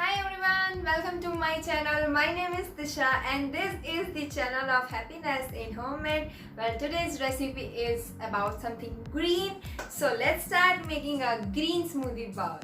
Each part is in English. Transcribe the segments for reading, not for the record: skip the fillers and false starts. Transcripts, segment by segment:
Hi everyone, welcome to my channel. My name is Disha and this is the channel of happiness in homemade. Well, today's recipe is about something green. So let's start making a green smoothie bowl.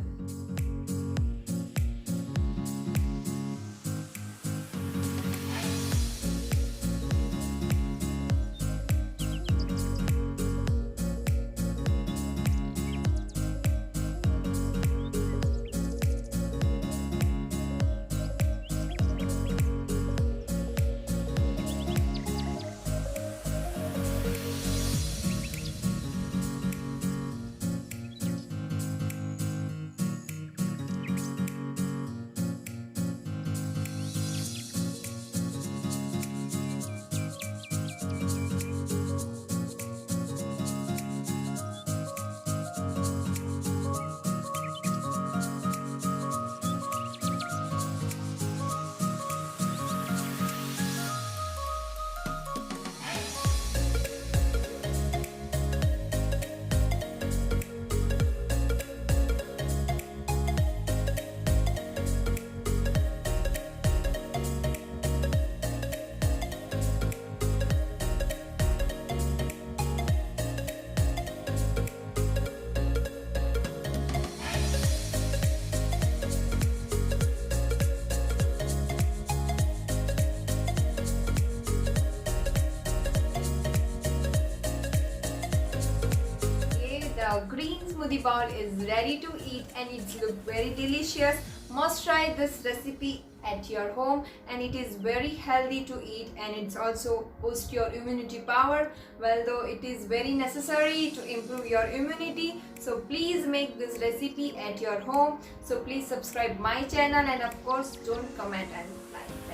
The green smoothie bowl is ready to eat and it looks very delicious. Must try this recipe at your home, and it is very healthy to eat, and it's also boost your immunity power. Well, though it is very necessary to improve your immunity, so please make this recipe at your home. So please subscribe my channel and of course don't comment and like.